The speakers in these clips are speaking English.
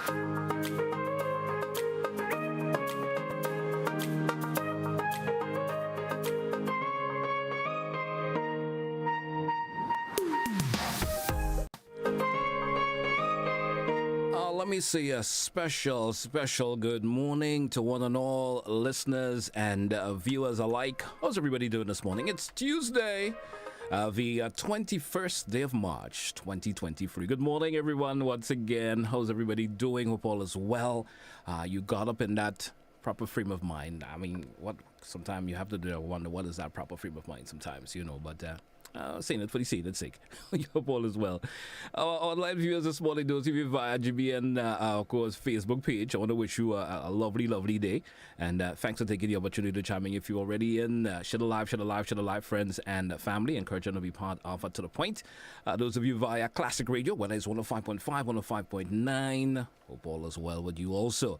Let me say a special good morning to one and all listeners and viewers alike. How's everybody doing this morning? It's Tuesday, the 21st day of March, 2023. Good morning, everyone, once again. How's everybody doing? Hope all is well. You got up in that proper frame of mind. I mean, sometimes you have to wonder what is that proper frame of mind sometimes, but saying it for the saying sake. You hope all is well. Our online viewers this morning, those of you via GBN, of course, Facebook page, I want to wish you a lovely day. And thanks for taking the opportunity to chime in. If you're already in, share the live, friends and family. Encourage them to be part of To The Point. Those of you via Classic Radio, whether it's 105.5, 105.9, hope all is well with you also.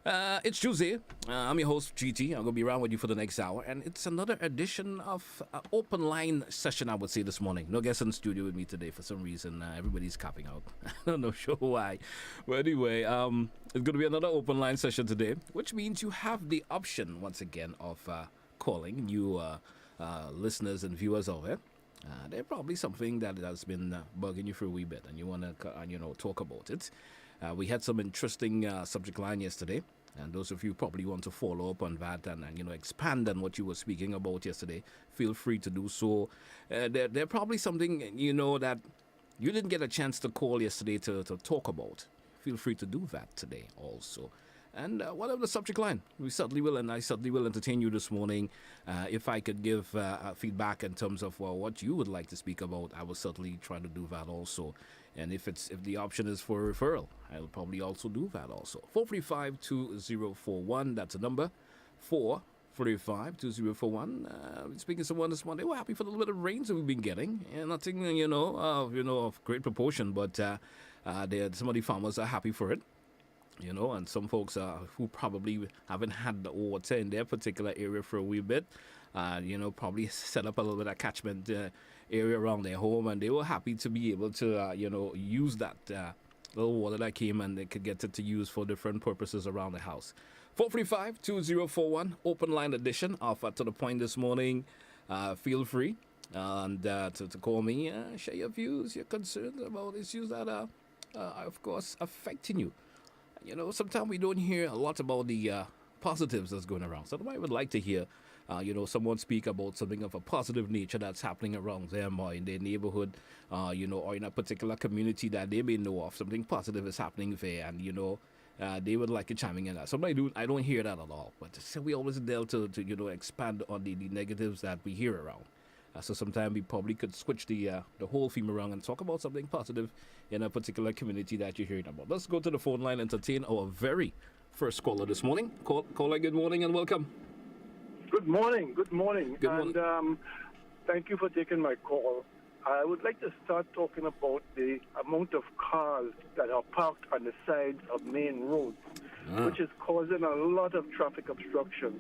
It's Tuesday. I'm your host, GT. I'm going to be around with you for the next hour. And it's another edition of open line session, I would say, this morning. No guests in the studio with me today for some reason. Everybody's copping out. I don't know sure why. But anyway, it's going to be another open line session today, which means you have the option, once again, of calling new listeners and viewers of it. There's probably something that has been bugging you for a wee bit, and you want to talk about it. We had some interesting subject line yesterday, and those of you probably want to follow up on that and expand on what you were speaking about yesterday. Feel free to do so. There probably something that you didn't get a chance to call yesterday to talk about. Feel free to do that today also. And whatever the subject line, we certainly will, and I certainly will entertain you this morning. If I could give feedback in terms of what you would like to speak about, I will certainly try to do that also. And if the option is for referral, I'll probably also do that also. 435-2041, that's a number. 435-2041. Speaking to someone this morning, we're happy for the little bit of rains that we've been getting. And nothing, of great proportion, but some of the farmers are happy for it. And some folks who probably haven't had the water in their particular area for a wee bit, probably set up a little bit of catchment area around their home, and they were happy to be able to, use that little water that came, and they could get it to use for different purposes around the house. 435-2041, open line edition of To The Point this morning. Feel free and to call me, share your views, your concerns about issues that are, of course, affecting you. Sometimes we don't hear a lot about the positives that's going around. So I would like to hear, someone speak about something of a positive nature that's happening around them or in their neighborhood, or in a particular community that they may know of. Something positive is happening there, and, they would like to chiming in that. Somebody I don't hear that at all. But we always delve to expand on the negatives that we hear around. So sometimes we probably could switch the whole theme around and talk about something positive in a particular community that you're hearing about. Let's go to the phone line and entertain our very first caller this morning. Caller, good morning and welcome. Good morning. Good morning. Thank you for taking my call. I would like to start talking about the amount of cars that are parked on the sides of main roads, which is causing a lot of traffic obstructions.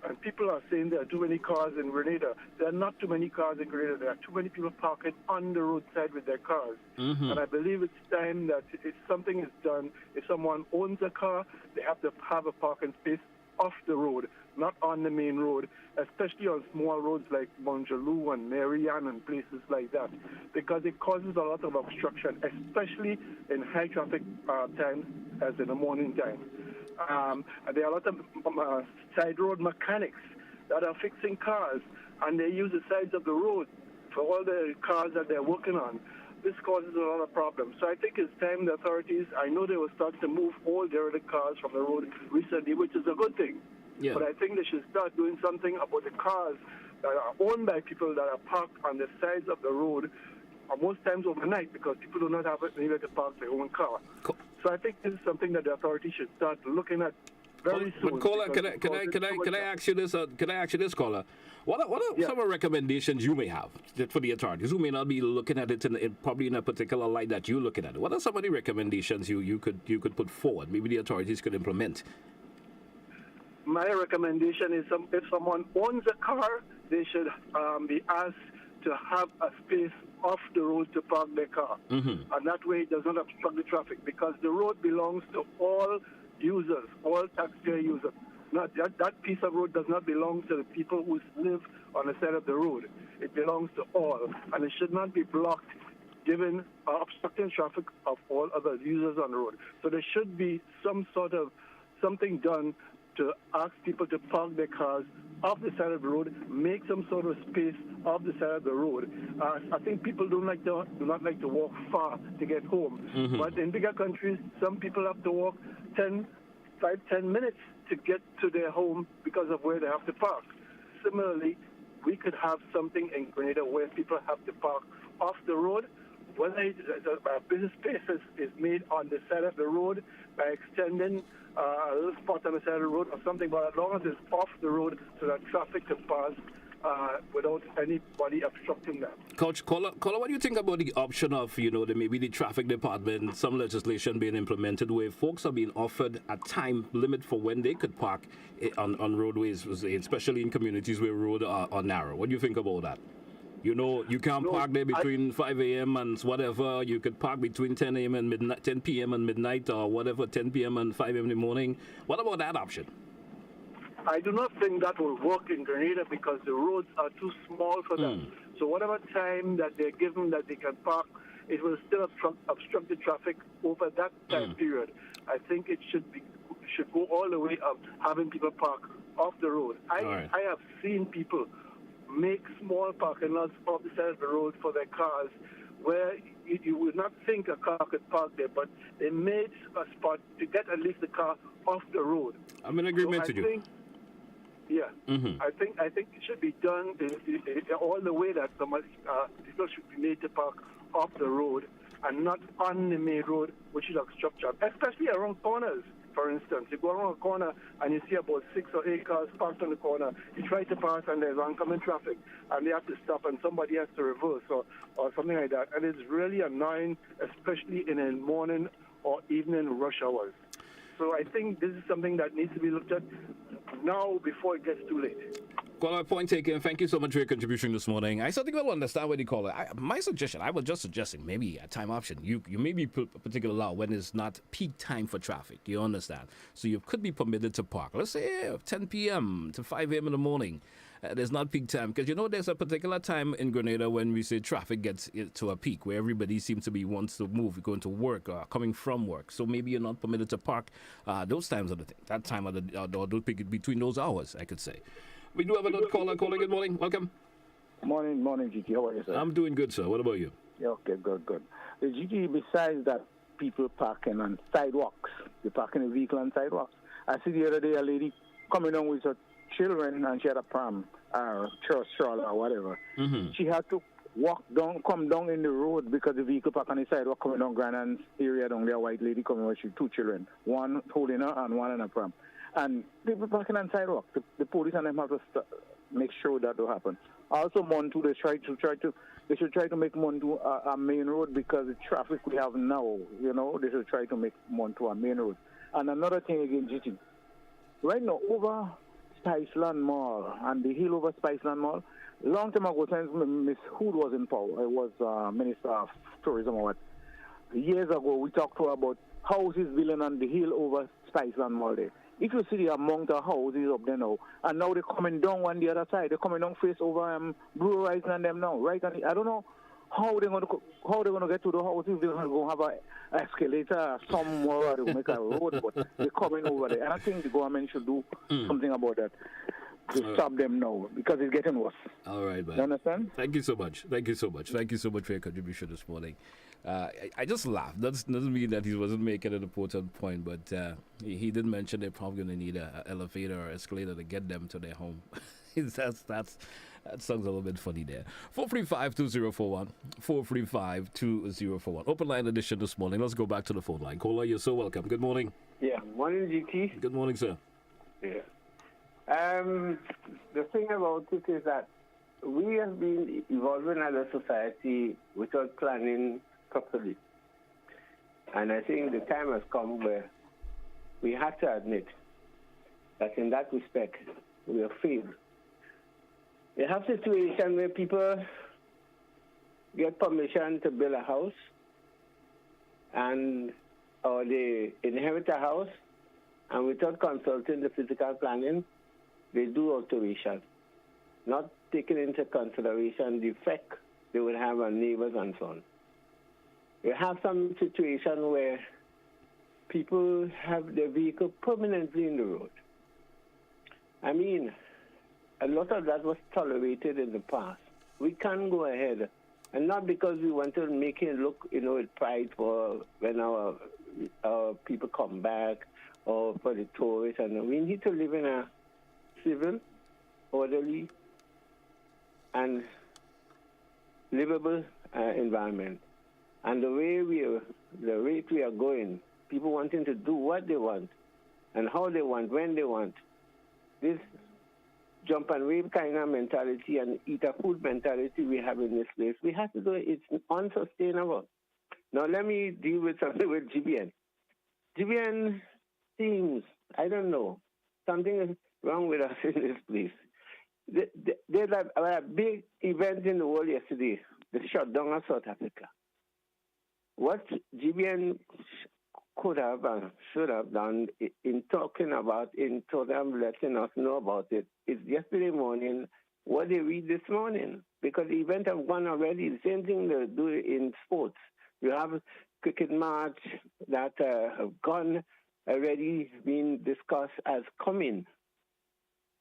And people are saying there are too many cars in Grenada. There are not too many cars in Grenada. There are too many people parking on the roadside with their cars. Mm-hmm. And I believe it's time that if something is done, if someone owns a car, they have to have a parking space off the road, not on the main road, especially on small roads like Bonjaloo and Marianne and places like that, because it causes a lot of obstruction, especially in high traffic times as in the morning time. There are a lot of side road mechanics that are fixing cars, and they use the sides of the road for all the cars that they're working on. This causes a lot of problems. So I think it's time the authorities, I know they will start to move all derelict cars from the road recently, which is a good thing. Yeah. But I think they should start doing something about the cars that are owned by people that are parked on the sides of the road, most times overnight, because people do not have anywhere to park their own car. Cool. So I think this is something that the authorities should start looking at very soon. But caller, can I ask you this? Can I ask you this, caller? What are some of the recommendations you may have for the authorities who may not be looking at it probably in a particular light that you're looking at it? What are some of the recommendations you could put forward? Maybe the authorities could implement. My recommendation is if someone owns a car, they should be asked to have a space off the road to park their car. Mm-hmm. And that way it does not obstruct the traffic, because the road belongs to all users, all taxpayer users. Not that piece of road does not belong to the people who live on the side of the road. It belongs to all, and it should not be blocked, given obstructing traffic of all other users on the road. So there should be some sort of something done to ask people to park their cars off the side of the road, make some sort of space off the side of the road. I think people do not like to walk far to get home. Mm-hmm. But in bigger countries, some people have to walk 10 minutes to get to their home because of where they have to park. Similarly, we could have something in Grenada where people have to park off the road, whether a business space is made on the side of the road by extending a little spot on the side of the road or something, but as long as it's off the road so that traffic can pass without anybody obstructing that. Coach, Caller, what do you think about the option of, maybe the traffic department, some legislation being implemented where folks are being offered a time limit for when they could park on roadways, especially in communities where roads are narrow? What do you think about that? You can't park there between 5 a.m. and whatever. You could park between 10 a.m. and midnight, 10 p.m. and midnight, or whatever, 10 p.m. and 5 a.m. in the morning. What about that option? I do not think that will work in Grenada because the roads are too small for them. So whatever time that they're given that they can park, it will still obstruct the traffic over that time period. I think it should go all the way up, having people park off the road. I have seen people make small parking lots off the side of the road for their cars where you would not think a car could park there, but they made a spot to get at least the car off the road. I'm in agreement with you. Yeah, I think it should be done all the way that people should be made to park off the road and not on the main road, which is obstruct traffic, especially around corners. For instance, you go around a corner and you see about 6 or 8 cars parked on the corner. You try to pass and there's oncoming traffic, and they have to stop and somebody has to reverse or something like that. And it's really annoying, especially in the morning or evening rush hours. So I think this is something that needs to be looked at now before it gets too late. Well, point taken. Thank you so much for your contribution this morning. I certainly will understand what you call it. My suggestion, I was just suggesting maybe a time option. You maybe put a particular law when it's not peak time for traffic. You understand? So you could be permitted to park. Let's say 10 p.m. to 5 a.m. in the morning. There's not peak time because there's a particular time in Grenada when we say traffic gets to a peak where everybody seems to wants to move, going to work or coming from work. So maybe you're not permitted to park those times of the thing. That time of the or between those hours, I could say. We do have another caller. Good morning. Welcome. Morning, GT. How are you, sir? I'm doing good, sir. What about you? Yeah, okay, good. The GT, besides that, people parking on sidewalks. They parking a vehicle on sidewalks. I see the other day a lady coming on with her children, and she had a pram or stroller or whatever. Mm-hmm. She had to come down in the road because the vehicle parked on the sidewalk coming down Grandin's area down there. A white lady coming with 2 children, one holding her and one in a pram. And people parking on sidewalk. The police and them have to make sure that will happen. Also, Montu, they should try to make Montu a main road because the traffic we have now, they should try to make Montu a main road. And another thing again, GT, right now over Spiceland Mall and the hill over Spiceland Mall, long time ago, since Miss Hood was in power, I was Minister of Tourism or what, years ago, we talked to her about houses building on the hill over Spiceland Mall there. If you see the amount of houses up there now, and now they're coming down on the other side, they're coming down face over Blue Horizon and them now, right? And I don't know how they're going to get to the houses. They're going to have an escalator somewhere to make a road, but they're coming over there. And I think the government should do something about that to stop them now because it's getting worse. All right, man. You understand? Thank you so much for your contribution this morning. I just laughed. That doesn't mean that he wasn't making an important point, but he did mention they're probably going to need an elevator or escalator to get them to their home. That sounds a little bit funny there. 435-2041. 435-2041. Open line edition this morning. Let's go back to the phone line. Caller, you're so welcome. Good morning. Yeah, morning, GT. Good morning, sir. Yeah. The thing about it is that we have been evolving as a society without planning properly. And I think the time has come where we have to admit that in that respect, we have failed. You have situations where people, get permission to build a house or they inherit a house, and without consulting the physical planning, they do alteration, not taking into consideration the effect they would have on neighbors and so on. You have some situation where people have their vehicle permanently in the road. I mean, a lot of that was tolerated in the past. We can't go ahead, and not because we want to make it look, with pride for when our people come back or for the tourists. And we need to live in a civil, orderly, and livable environment. And the rate we are going, people wanting to do what they want and how they want, when they want, this jump and wave kind of mentality and eat a food mentality we have in this place, we have to do it. It's unsustainable. Now let me deal with something with GBN. GBN seems, I don't know, something is wrong with us in this place. There's a big event in the world yesterday, the shutdown of South Africa. What GBN could have and should have done in talking about, in sort of letting us know about it, is yesterday morning what they read this morning. Because the event have gone already. The same thing they do in sports. You have cricket match that have gone already been discussed as coming.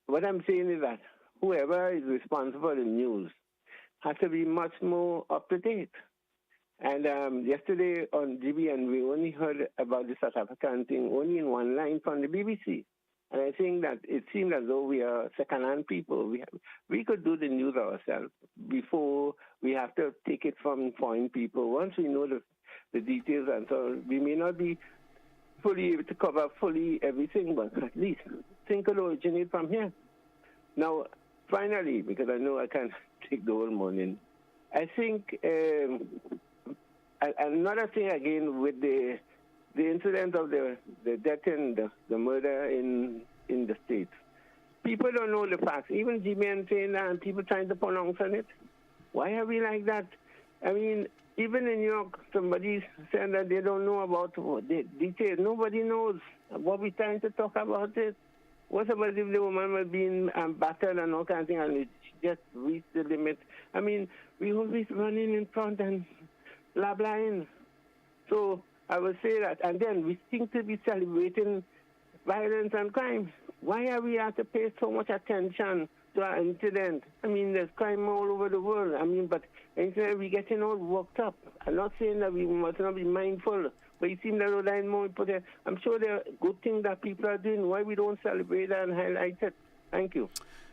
What I'm saying is that whoever is responsible for the news has to be much more up to date. And yesterday on GBN, we only heard about the South African thing only in one line from the BBC. And I think that it seemed as though we are second-hand people. We could do the news ourselves before we have to take it from foreign people. Once we know the details and so we may not be fully able to cover fully everything, but at least think it originate from here. Now, finally, because I know I can't take the whole morning, I think another thing again with the incident of the death and the murder in the States. People don't know the facts. Even GBN saying that and people trying to pronounce on it. Why are we like that? I mean, even in New York, somebody said that they don't know about the details. Nobody knows what we're trying to talk about it. What about if the woman was being battered and all kinds of things and it just reached the limit? I mean, we always running in front and blah, blah, in. So I would say that. And then we seem to be celebrating violence and crime. Why are we have to pay so much attention to an incident? I mean, there's crime all over the world. I mean, but instead we're getting all worked up. I'm not saying that we must not be mindful, but it seems that Rhode Island more important. I'm sure there are good things that people are doing. Why we don't celebrate that and highlight it? Thank you.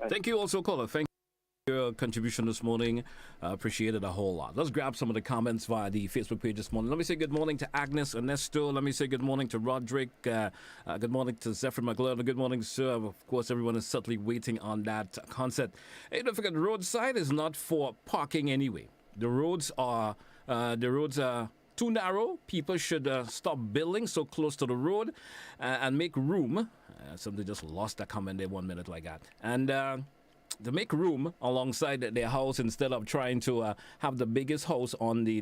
Thank you also, caller. Thank you for your contribution this morning. Appreciate it a whole lot. Let's grab some of the comments via the Facebook page this morning. Let me say good morning to Agnes Ernesto. Let me say good morning to Roderick. Good morning to Zephyr McLeod. Good morning, sir. Of course, everyone is certainly waiting on that concert. Hey, don't forget, roadside is not for parking anyway. The roads are too narrow. People should stop building so close to the road and make room. Somebody just lost that comment there 1 minute like that. And to make room alongside their house instead of trying to have the biggest house on the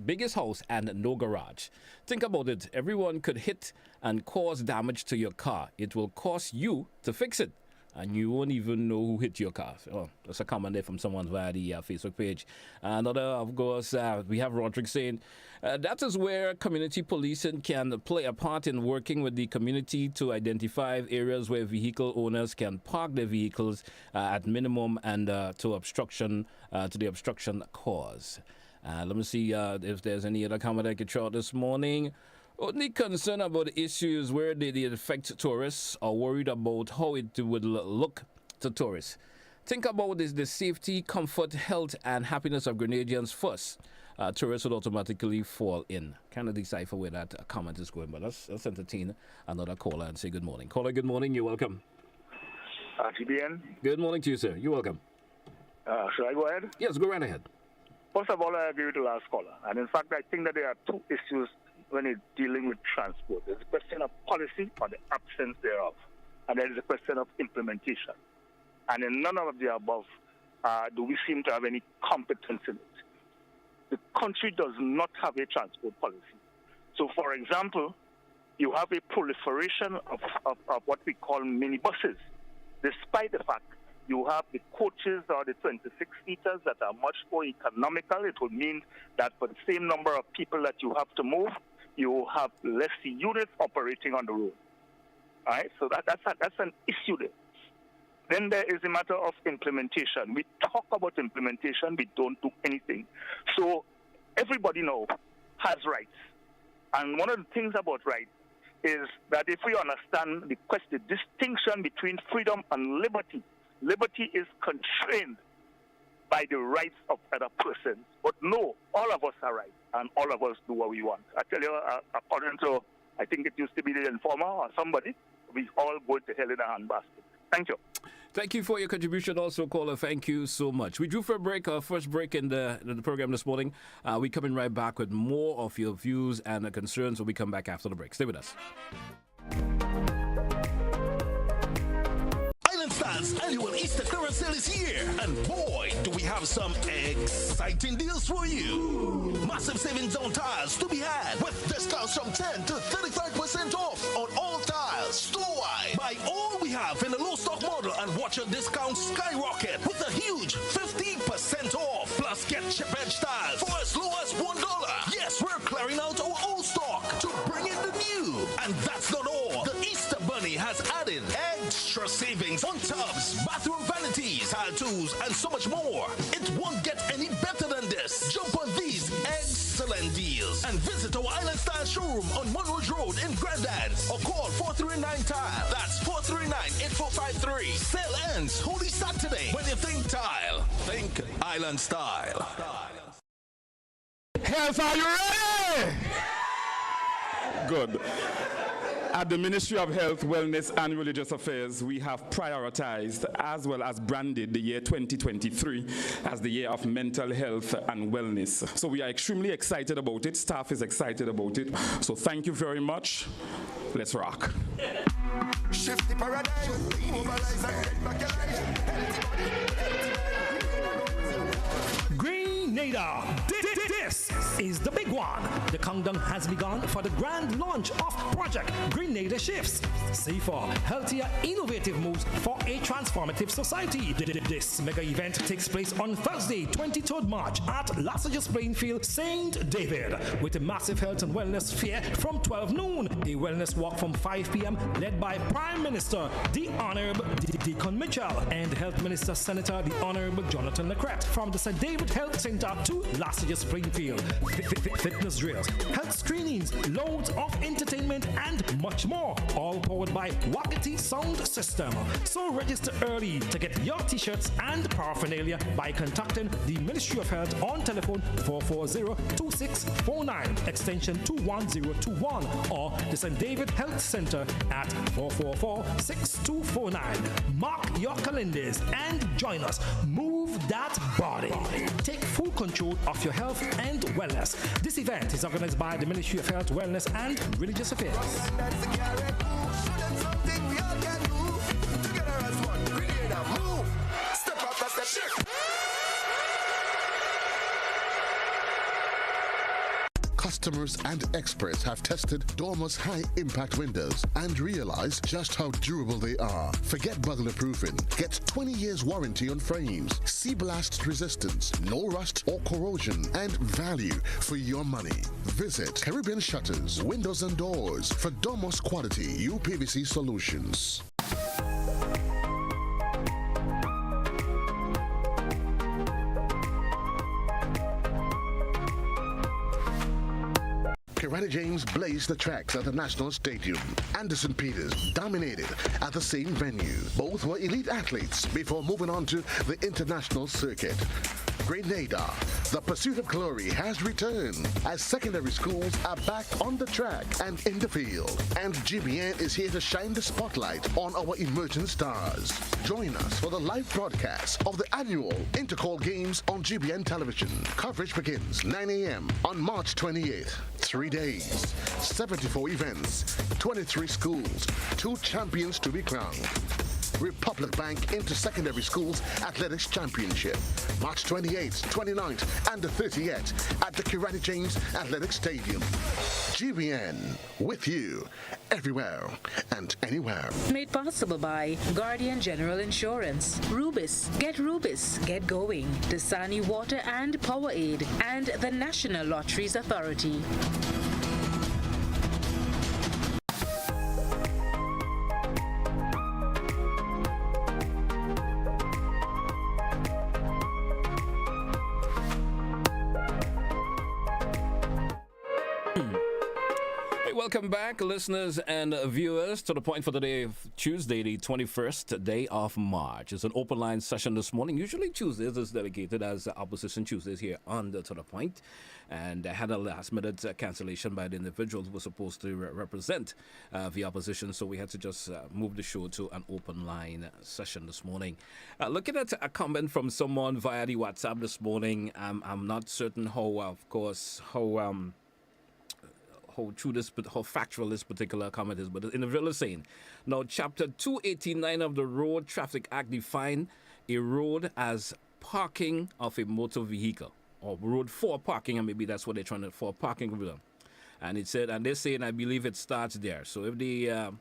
biggest house and no garage. Think about it. Everyone could hit and cause damage to your car. It will cost you to fix it, and you won't even know who hit your car. Oh, that's a comment there from someone via the Facebook page. Another, of course, we have Roderick saying, that is where community policing can play a part in working with the community to identify areas where vehicle owners can park their vehicles at minimum and to the obstruction cause. Let me see if there's any other comment I could throw out this morning. Only concern about issues where they affect tourists or worried about how it would look to tourists. Think about the safety, comfort, health, and happiness of Grenadians first. Tourists would automatically fall in. Kind of decipher where that comment is going, but let's entertain another caller and say good morning. Caller, good morning. You're welcome. GBN. Good morning to you, sir. You're welcome. Should I go ahead? Yes, go right ahead. First of all, I agree with the last caller. And in fact, I think that there are two issues when it's dealing with transport. There's a question of policy or the absence thereof. And there is a question of implementation. And in none of the above do we seem to have any competence in it. The country does not have a transport policy. So, for example, you have a proliferation of what we call minibuses, despite the fact you have the coaches or the 26-seaters that are much more economical. It would mean that for the same number of people that you have to move, you have less units operating on the road. All right, so that's an issue there. Then there is a matter of implementation. We talk about implementation, we don't do anything. So everybody now has rights. And one of the things about rights is that if we understand the distinction between freedom and liberty, liberty is constrained by the rights of other persons. But no, all of us are right, and all of us do what we want. I tell you, according to, I think it used to be the Informer or somebody, we all go to hell in a handbasket. Thank you. Thank you for your contribution also, caller. Thank you so much. We drew for a break, our first break in the program this morning. We're coming right back with more of your views and concerns when we come back after the break. Stay with us. Island Style's annual Easter clearance sale is here, and boy, do we have some exciting deals for you. Massive savings on tires to be had with discounts from 10 to 35% off on all tires store-wide. Buy all we have in the low stock model and watch your discounts skyrocket with a huge 50% off. Plus, get chip edge tires for as low as $1. Yes, we're clearing out our old stock to bring in the new. And that's not all. The Easter Bunny has added extra savings on tubs, bathroom vanities, tile tools, and so much more. It won't get any better than this. Jump on these excellent deals and visit our Island Style showroom on Monroe Road in Grandlands or call 439-TILE. That's 439-8453. Sale ends Holy Saturday. When you think tile, think Island Style. Health, are you ready? Good. At the Ministry of Health, Wellness and Religious Affairs, we have prioritized as well as branded the year 2023 as the year of mental health and wellness. So we are extremely excited about it. Staff is excited about it. So thank you very much. Let's rock. Shift the paradigm, mobilize and get back Grenada. This is the big one. The countdown has begun for the grand launch of Project Grenada Shifts. Safer, healthier, innovative moves for a transformative society. This mega event takes place on Thursday, 23rd March at Lassages Plainfield, St. David, with a massive health and wellness fair from 12 noon. A wellness walk from 5 p.m. led by Prime Minister, the Honorable Deacon Mitchell, and Health Minister Senator, the Honorable Jonathan Lecret, from the St. David Health Center to Lassages Springfield. Fitness drills, health screenings, loads of entertainment, and much more. All powered by Wakati Sound System. So register early to get your t-shirts and paraphernalia by contacting the Ministry of Health on telephone 440-2649, extension 21021, or the St. David Health Center at 444-6249. Mark your calendars and join us. Move that body. Take full control of your health and wellness. This event is organized by the Ministry of Health, Wellness and Religious Affairs. Customers and experts have tested Dormus high-impact windows and realized just how durable they are. Forget burglar proofing. Get 20 years warranty on frames, sea blast resistance, no rust or corrosion, and value for your money. Visit Caribbean Shutters, Windows and Doors for Dormus quality UPVC solutions. Kerada James blazed the tracks at the National Stadium. Anderson Peters dominated at the same venue. Both were elite athletes before moving on to the international circuit. Grenada, the pursuit of glory has returned as secondary schools are back on the track and in the field. And GBN is here to shine the spotlight on our emerging stars. Join us for the live broadcast of the annual Intercall Games on GBN television. Coverage begins 9 a.m. on March 28th. 3 days, 74 events, 23 schools, 2 champions to be crowned. Republic Bank Inter-Secondary Schools Athletics Championship. March 28th, 29th, and the 30th at the Kirati James Athletic Stadium. GBN, with you, everywhere and anywhere. Made possible by Guardian General Insurance, Rubis, get going, Dasani Water and Power Aid, and the National Lotteries Authority. Welcome back, listeners and viewers, to the point for today, Tuesday, the 21st day of March. It's an open line session this morning. Usually Tuesdays is dedicated as Opposition Tuesdays here on the To The Point. And I had a last-minute cancellation by the individuals who were supposed to represent the opposition, so we had to just move the show to an open line session this morning. Looking at a comment from someone via the WhatsApp this morning, I'm not certain how true this, how factual this particular comment is, but in the village saying, now Chapter 289 of the Road Traffic Act define a road as parking of a motor vehicle, or road for parking, and maybe that's what they're trying to, for parking. And it said, and they're saying, I believe it starts there. So if the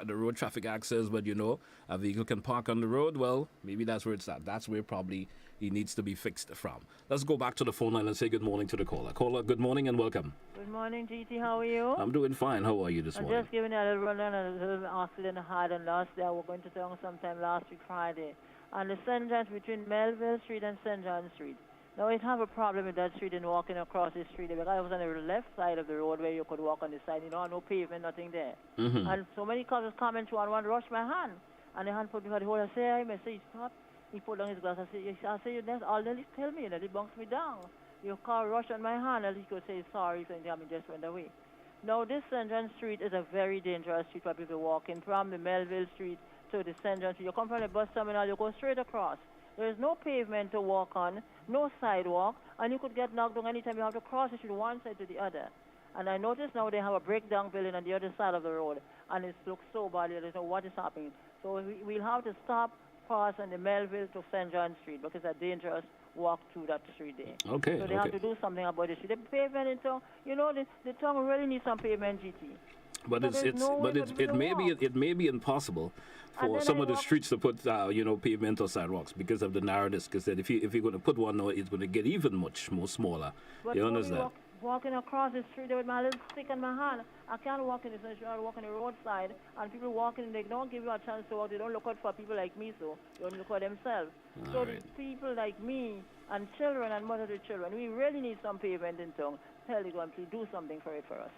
Road Traffic Act says, but a vehicle can park on the road, well, maybe that's where it starts. That's where probably it needs to be fixed from. Let's go back to the phone line and say good morning to the caller. Caller, good morning and welcome. Good morning, GT. How are you? I'm doing fine. How are you this morning? I'm just giving you a little rundown on a little accident I had on last day. I was going to town sometime last week, Friday. And the St. John's between Melville Street and St. John Street. Now, I have a problem with that street and walking across the street because I was on the left side of the road where you could walk on the side. No pavement, nothing there. Mm-hmm. And so many cars coming through and one rushed my hand. And the hand put me on the hold. I say, I say, stop. He put down his glass. I say, you next, all they tell me, they bunks me down. Your car rushed on my hand, and he could say sorry, so he just went away. Now, this St. John Street is a very dangerous street for people walking from the Melville Street to the St. John Street. You come from the bus terminal, you go straight across. There is no pavement to walk on, no sidewalk, and you could get knocked down anytime you have to cross the street one side to the other. And I notice now they have a breakdown building on the other side of the road, and it looks so bad, I don't know what is happening. So we'll have to stop, pass on the Melville to St. John Street because it's a dangerous walk through that street there. Okay. So they have to do something about the street. The pavement in town, the town really needs some pavement, GT. But it may be impossible for some of the streets to put pavement or sidewalks because of the narrowness. Because if you're going to put one, now it's going to get even much more smaller. But you understand? Walking across the street with my little stick in my hand, I can't walk in the street. I walk on the roadside, and people walking, they don't give you a chance to walk. They don't look out for people like me, so they don't look for themselves. So the people like me and children and mothers of children, we really need some pavement in town. Tell you, please do something for us.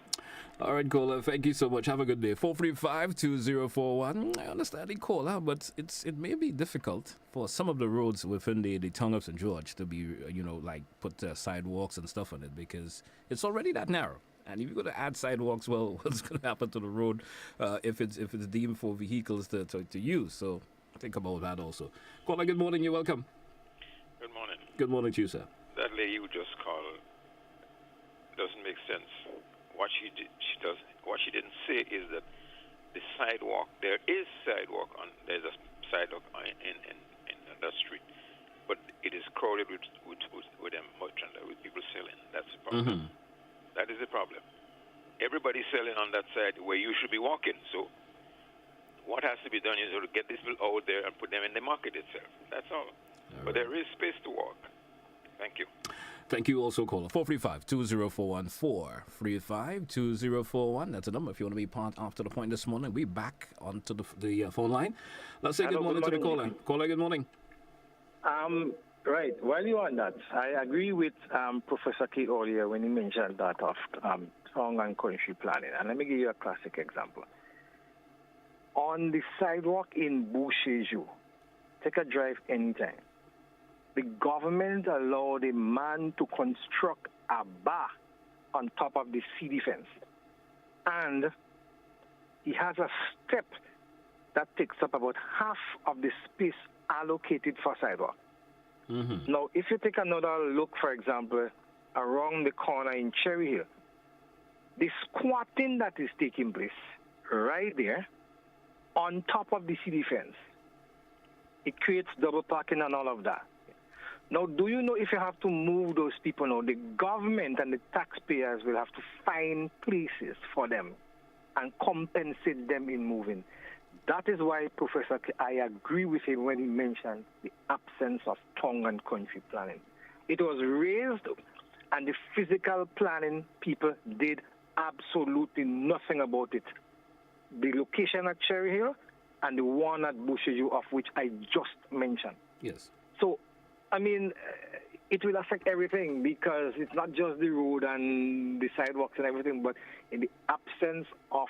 All right, caller, thank you so much. Have a good day. 435-2041. I understand the caller, but it may be difficult for some of the roads within the town of St. George to be, put sidewalks and stuff on it because it's already that narrow. And if you're going to add sidewalks, well, what's going to happen to the road if it's deemed for vehicles to use? So think about that also. Caller, good morning. You're welcome. Good morning. Good morning to you, sir. That lady who just called doesn't make sense. What she didn't say is that the sidewalk, there's a sidewalk in that street, but it is crowded with them merchants, with people selling. That's the problem. Mm-hmm. That is the problem. Everybody's selling on that side where you should be walking. So what has to be done is to get these people out there and put them in the market itself. That's all. But there is space to walk. Thank you. Thank you also, caller. 435-2041. 435-2041. That's the number if you want to be part after the point this morning. We're back onto the phone line. Let's say good morning to the caller. Caller, good morning. Right. While you're on that, I agree with Professor Kate earlier when he mentioned that of town and country planning. And let me give you a classic example. On the sidewalk in Boucherville, take a drive anytime. The government allowed a man to construct a bar on top of the CD fence. And he has a step that takes up about half of the space allocated for sidewalk. Mm-hmm. Now, if you take another look, for example, around the corner in Cherry Hill, the squatting that is taking place right there on top of the CD fence It creates double parking and all of that. Now, do you know if you have to move those people now, the government and the taxpayers will have to find places for them and compensate them in moving. That is why, Professor, I agree with him when he mentioned the absence of town and country planning. It was raised, and the physical planning people did absolutely nothing about it. The location at Cherry Hill and the one at Bushiju, of which I just mentioned. Yes. So, I mean, it will affect everything because it's not just the road and the sidewalks and everything, but in the absence of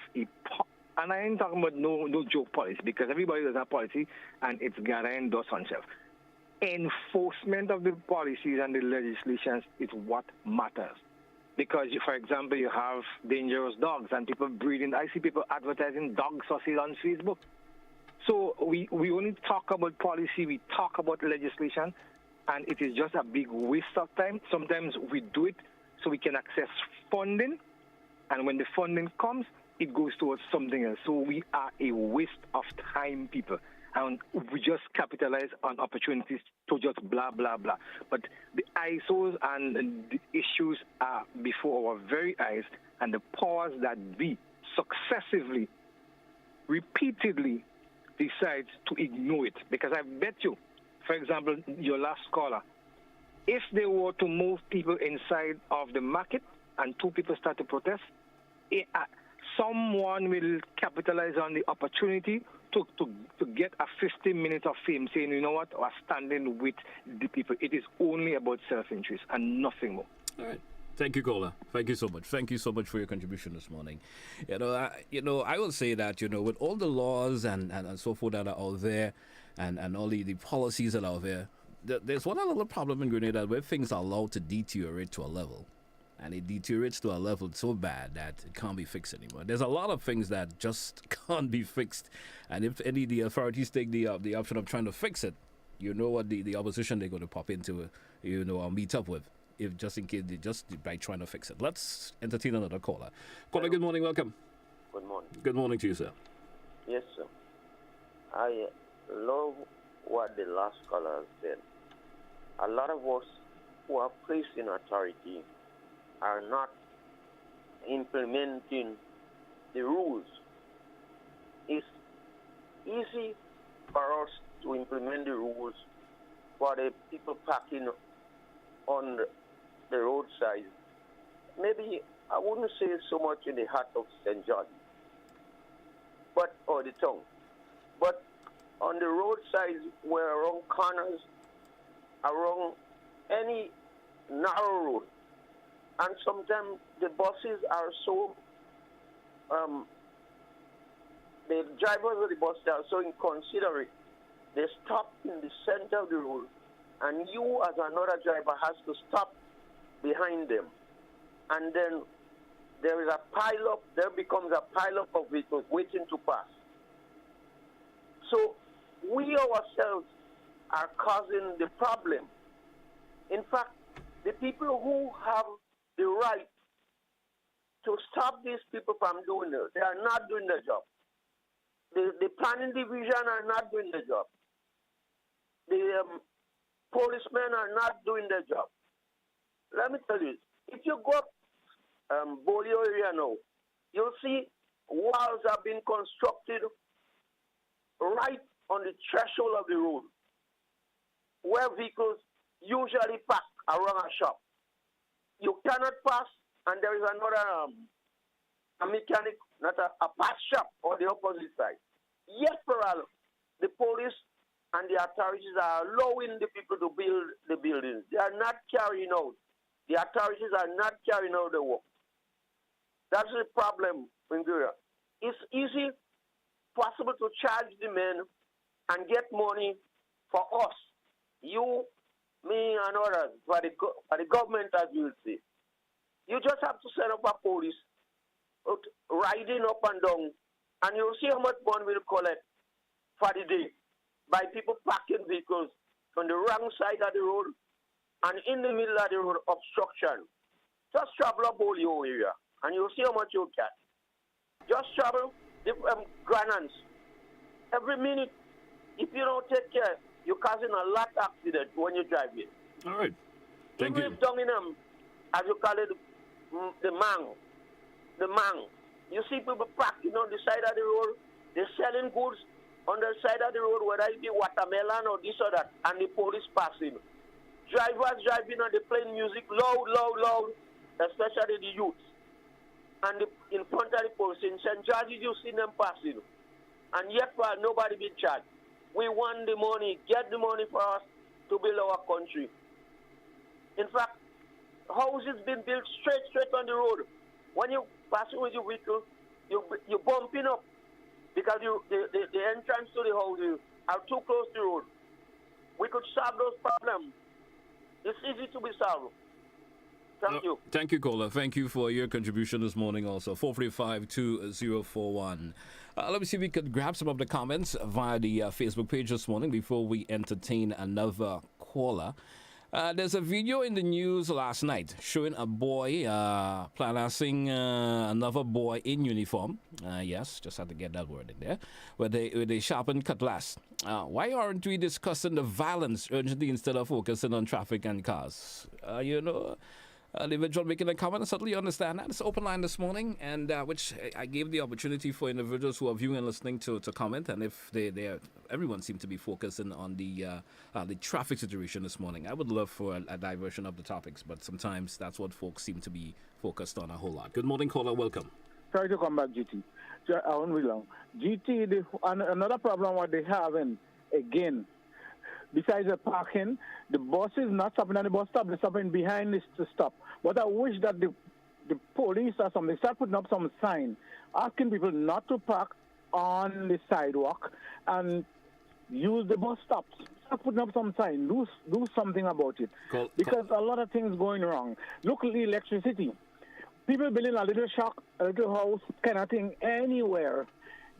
and I ain't talking about no joke policy, because everybody does have policy and it's got to endorse oneself. Enforcement of the policies and the legislations is what matters. Because, for example, you have dangerous dogs and people breeding. I see people advertising dogs for sale on Facebook. So we only talk about policy, we talk about legislation, and it is just a big waste of time. Sometimes we do it so we can access funding, and when the funding comes, it goes towards something else. So we are a waste of time, people. And we just capitalize on opportunities to just blah, blah, blah. But the ISOs and the issues are before our very eyes, and the powers that be successively, repeatedly decides to ignore it. Because I bet you, for example, your last caller, if they were to move people inside of the market and two people start to protest, someone will capitalize on the opportunity to get a 15 minutes of fame saying, you know what, we're standing with the people. It is only about self-interest and nothing more. All right. Thank you, Kola. Thank you so much. Thank you so much for your contribution this morning. I will say that, with all the laws and so forth that are out there and all the policies that are out there, there's one other problem in Grenada where things are allowed to deteriorate to a level. And it deteriorates to a level so bad that it can't be fixed anymore. There's a lot of things that just can't be fixed. And if any of the authorities take the option of trying to fix it, you know what the opposition they're going to pop into, or meet up with, if just in case, just by trying to fix it. Let's entertain another caller. Caller, good morning, welcome. Good morning. Good morning to you, sir. Yes, sir. I love what the last caller said. A lot of us who are placed in authority are not implementing the rules. It's easy for us to implement the rules for the people parking on the roadside. Maybe I wouldn't say so much in the heart of St. John, or the town, but on the roadside where around corners, around any narrow road. And sometimes the buses are so, the drivers of the bus are so inconsiderate. They stop in the center of the road, and you as another driver has to stop behind them. And then there becomes a pile-up of vehicles waiting to pass. So we ourselves are causing the problem. In fact, the people who have the right to stop these people from doing it, they are not doing their job. The planning division are not doing their job. The policemen are not doing their job. Let me tell you, if you go up Bolio area now, you'll see walls have been constructed right on the threshold of the road, where vehicles usually park around a shop. You cannot pass, and there is another a mechanic, not a pass shop on the opposite side. Yet, the police and the authorities are allowing the people to build the buildings. They are not carrying out. The authorities are not carrying out the work. That's the problem in Gura. It's possible to charge the men and get money for us, you, me, and others, for the government, as you will see. You just have to set up a police riding up and down, and you'll see how much money we'll collect for the day by people parking vehicles on the wrong side of the road and in the middle of the road, obstruction. Just travel up Bolio area, and you'll see how much you'll get. Just travel the Granans. Every minute, if you don't take care, you're causing a lot of accidents when you drive it. All right. Thank you. Down in as you call it, the mang. You see people parking on the side of the road. They're selling goods on the side of the road, whether it be watermelon or this or that, and the police passing. Drivers driving and they're playing music loud, especially the youth. And in front of the police in St. George's, you see them passing. And yet, nobody being charged. We want the money, get the money for us to build our country. In fact, houses been built straight on the road. When you passing with your vehicle, you're bumping up because the entrance to the houses are too close to the road. We could solve those problems. It's easy to be solved. Thank you. Thank you, caller. Thank you for your contribution this morning also. 435-2041. Let me see if we could grab some of the comments via the Facebook page this morning before we entertain another caller. There's a video in the news last night showing a boy planning another boy in uniform. Yes, just had to get that word in there. With a sharpened cutlass. Why aren't we discussing the violence urgently instead of focusing on traffic and cars? The individual making a comment, I certainly understand that. It's open line this morning, and which I gave the opportunity for individuals who are viewing and listening to comment. And if everyone seemed to be focusing on the traffic situation this morning, I would love for a diversion of the topics, but sometimes that's what folks seem to be focused on a whole lot. Good morning, caller. Welcome. Sorry to come back, GT. I won't be long. GT, another problem what they have, and again, besides the parking, the bus is not stopping at the bus stop. They're stopping behind this to stop. But I wish that the police or something start putting up some sign asking people not to park on the sidewalk and use the bus stops. Start putting up some sign. Do something about it. Because a lot of things going wrong. Look at the electricity. People building a little shack, a little house kind of thing anywhere.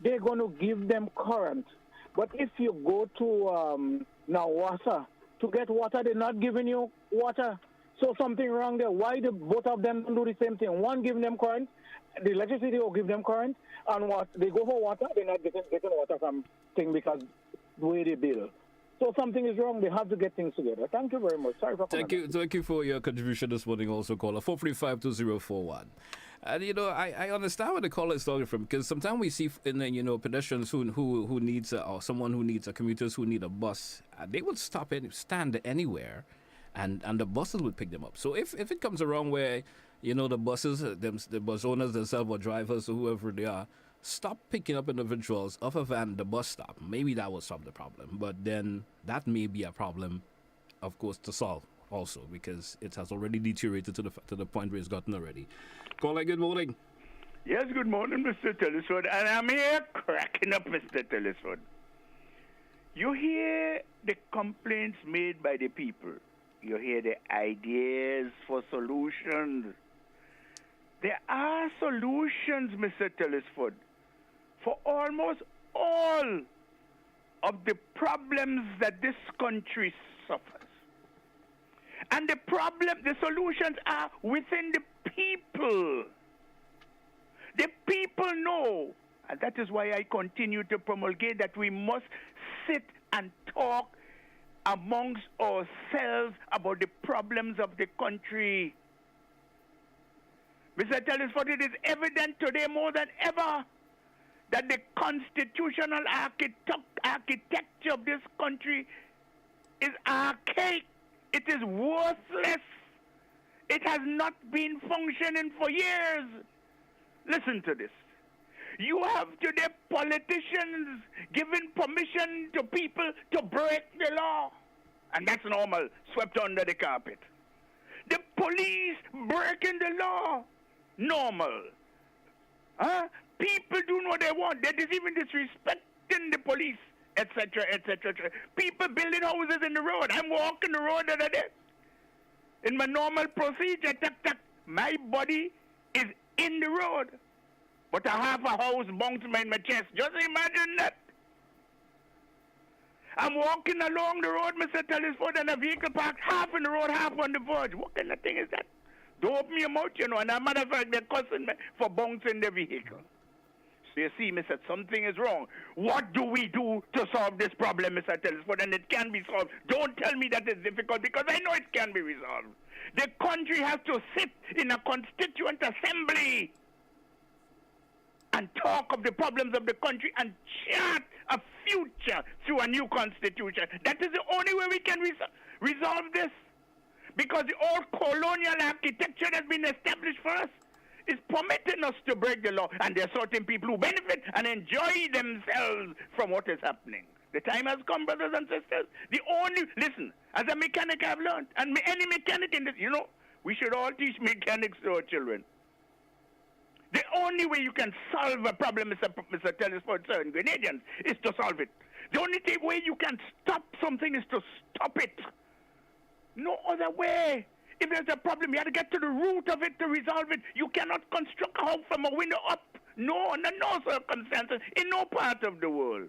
They're going to give them current. But if you go to Nawasa to get water, they're not giving you water. So something wrong there. Why both of them don't do the same thing? One giving them current, the electricity will give them current, and what they go for water, they're not getting water from thing because the way they build. So something is wrong. They have to get things together. Thank you very much. Sorry for coming. Thank you for your contribution this morning. Also, caller 435-2041. And I understand where the caller is talking from, because sometimes we see pedestrians who needs or someone who needs commuters who need a bus, they would stop and stand anywhere, and the buses would pick them up. So if it comes around where the buses, the bus owners themselves or drivers or whoever they are, stop picking up individuals other than the bus stop, maybe that will solve the problem. But then that may be a problem, of course, to solve also, because it has already deteriorated to the point where it's gotten already. Caller, good morning. Yes, good morning, Mr. Tellisford. And I'm here cracking up, Mr. Tellisford. You hear the complaints made by the people. You hear the ideas for solutions. There are solutions, Mr. Tellisford, for almost all of the problems that this country suffers. And the solutions are within the people. The people know. And that is why I continue to promulgate that we must sit and talk amongst ourselves about the problems of the country. Mr. Tellisford, it is evident today more than ever that the constitutional architecture of this country is archaic. It is worthless. It has not been functioning for years. Listen to this. You have today politicians giving permission to people to break the law. And that's normal, swept under the carpet. The police breaking the law, normal. People doing what they want. That is even disrespecting the police, etc., etc. People building houses in the road. I'm walking the road the other day. In my normal procedure, my body is in the road. But I have a house bounced in my chest. Just imagine that. I'm walking along the road, Mr. Tellisford, and a vehicle parked half in the road, half on the verge. What kind of thing is that? Don't open your mouth, And as a matter of fact, they're cussing me for bouncing the vehicle. So you see, Mr. Something is wrong. What do we do to solve this problem, Mr. Telesford? And it can be solved. Don't tell me that it's difficult, because I know it can be resolved. The country has to sit in a constituent assembly and talk of the problems of the country and chart a future through a new constitution. That is the only way we can resolve this. Because the old colonial architecture that's been established for us is permitting us to break the law. And there are certain people who benefit and enjoy themselves from what is happening. The time has come, brothers and sisters. Listen, as a mechanic I've learned, and any mechanic in this, we should all teach mechanics to our children. The only way you can solve a problem, Mr. Telesford, sir, and Grenadians, is to solve it. The only way you can stop something is to stop it. No other way. If there's a problem, you have to get to the root of it to resolve it. You cannot construct a house from a window up. No, under no circumstances, in no part of the world.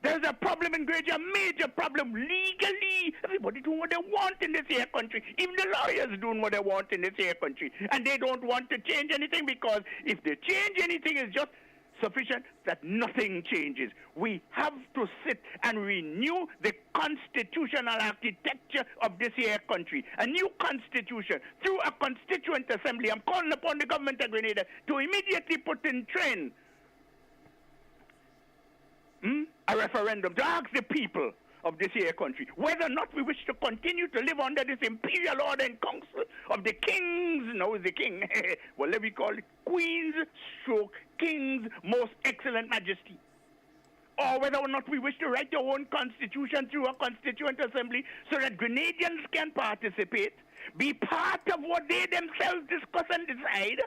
There's a problem in Grenada, a major problem legally. Everybody doing what they want in this here country. Even the lawyers doing what they want in this here country. And they don't want to change anything, because if they change anything, it's just sufficient that nothing changes. We have to sit and renew the constitutional architecture of this here country. A new constitution through a constituent assembly. I'm calling upon the government of Grenada to immediately put in train a referendum to ask the people of this here country whether or not we wish to continue to live under this imperial order and council of the kings. No, the king, whatever we call it, queen's stroke, king's most excellent majesty. Or whether or not we wish to write our own constitution through a constituent assembly so that Grenadians can participate, be part of what they themselves discuss and decide,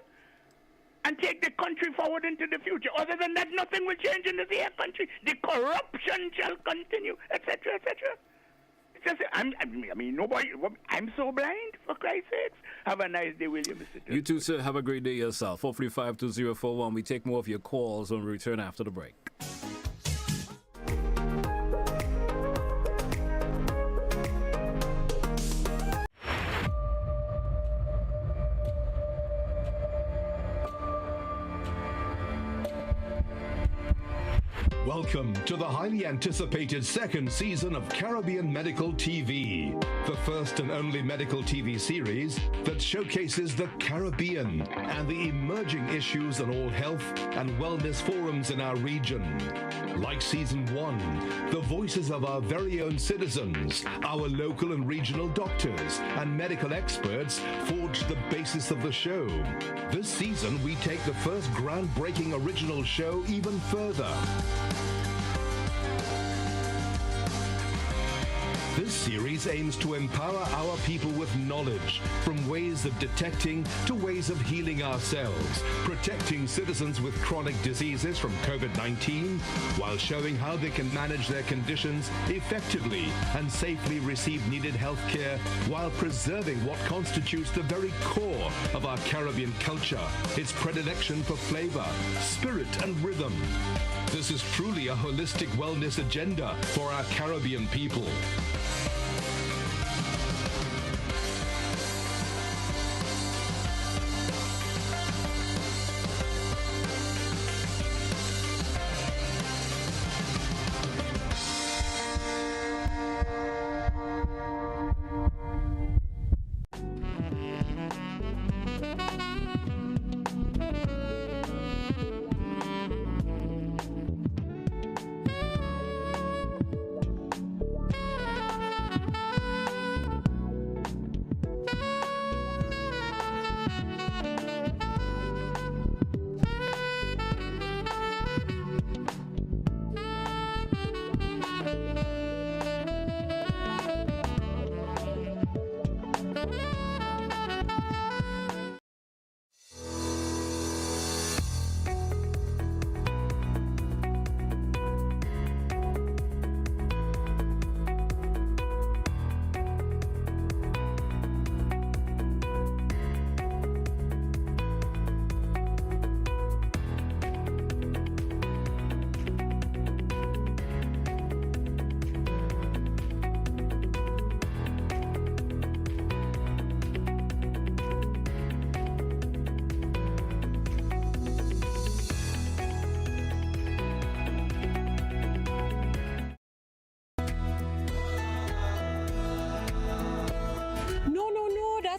and take the country forward into the future. Other than that, nothing will change in this here country. The corruption shall continue, etc., etc. I'm so blind, for Christ's sakes. Have a nice day, William, Mr. Turner. You too, sir. Have a great day yourself. 435-2041. We take more of your calls when we return after the break. Welcome to the highly anticipated second season of Caribbean Medical TV, the first and only medical TV series that showcases the Caribbean and the emerging issues on all health and wellness forums in our region. Like season 1, the voices of our very own citizens, our local and regional doctors and medical experts forged the basis of the show. This season, we take the first groundbreaking original show even further. This series aims to empower our people with knowledge, from ways of detecting to ways of healing ourselves, protecting citizens with chronic diseases from COVID-19, while showing how they can manage their conditions effectively and safely receive needed health care while preserving what constitutes the very core of our Caribbean culture, its predilection for flavor, spirit, and rhythm. This is truly a holistic wellness agenda for our Caribbean people.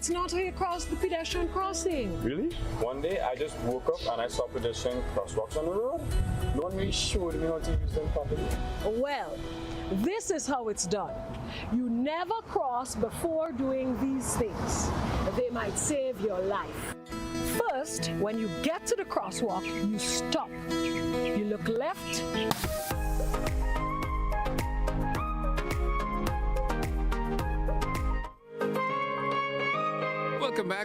That's not how you cross the pedestrian crossing. Really? One day I just woke up and I saw pedestrian crosswalks on the road. No one really showed me how to use them properly. Well, this is how it's done. You never cross before doing these things. They might save your life. First, when you get to the crosswalk, you stop. You look left.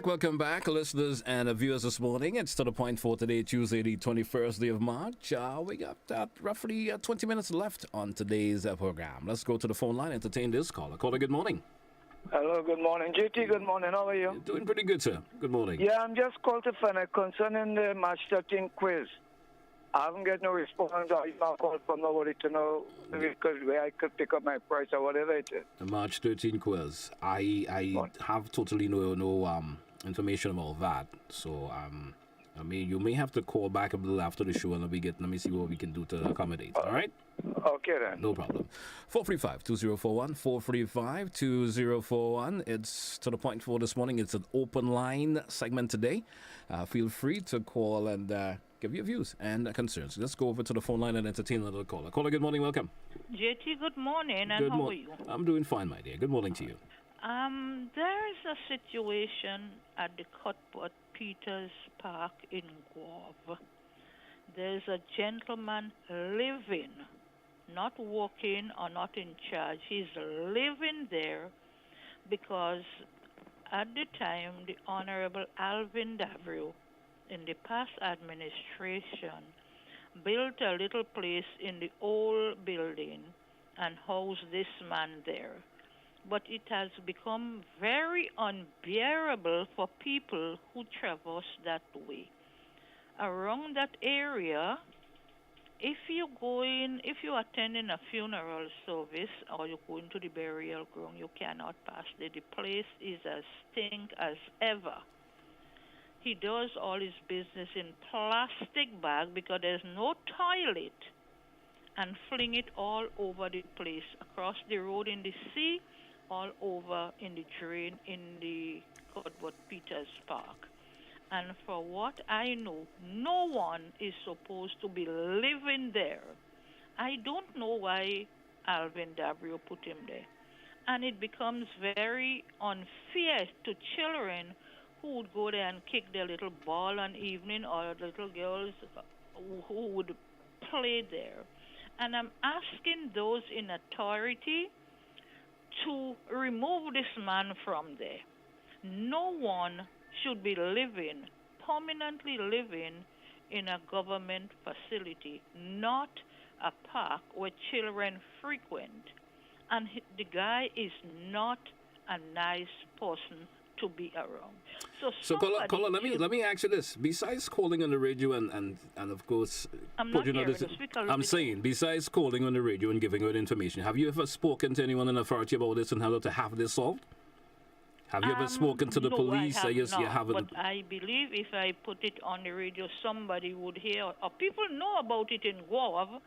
Welcome back, listeners and viewers this morning. It's To The Point for today, Tuesday, the 21st day of March. We got roughly 20 minutes left on today's program. Let's go to the phone line, entertain this caller. Caller, good morning. Hello, good morning. JT, good morning. How are you? You're doing pretty good, sir. Good morning. Yeah, I'm just called to find out concerning the March 13 quiz. I haven't get no response. I called from nobody to know because where I could pick up my price or whatever it is. The March 13 quiz. I have totally no information about that. So I mean, you may have to call back a little after the show and let me see what we can do to accommodate. All right? Okay then. No problem. 435-2041, 435-2041. It's To The Point for this morning. It's an open line segment today. Feel free to call and give your views and concerns. Let's go over to the phone line and entertain another caller. Caller, good morning. Welcome. JT, good morning. And how are you? I'm doing fine, my dear. Good morning to you. There is a situation at the Cuthbert Peters Park in Guelph. There's a gentleman living, not working or not in charge. He's living there because at the time, the Honorable Alvin Davrio, in the past administration, built a little place in the old building and housed this man there. But it has become very unbearable for people who traverse that way. Around that area, if you're attending a funeral service or you're going to the burial ground, you cannot pass there. The place is as stink as ever. He does all his business in plastic bag because there's no toilet, and fling it all over the place, across the road in the sea, all over in the drain in the Cuthbert Peters Park. And for what I know, no one is supposed to be living there. I don't know why Alvin Davrio put him there. And it becomes very unfair to children who would go there and kick their little ball one evening, or little girls who would play there. And I'm asking those in authority to remove this man from there. No one should be permanently living in a government facility, not a park where children frequent. And the guy is not a nice person to be around. So caller, let me ask you this. Besides calling on the radio and of course, I'm saying, besides calling on the radio and giving out information, have you ever spoken to anyone in authority about this and how to have this solved? Have you ever spoken to the police? I have not, you haven't. But I believe if I put it on the radio, somebody would hear. Or people know about it in Guelph,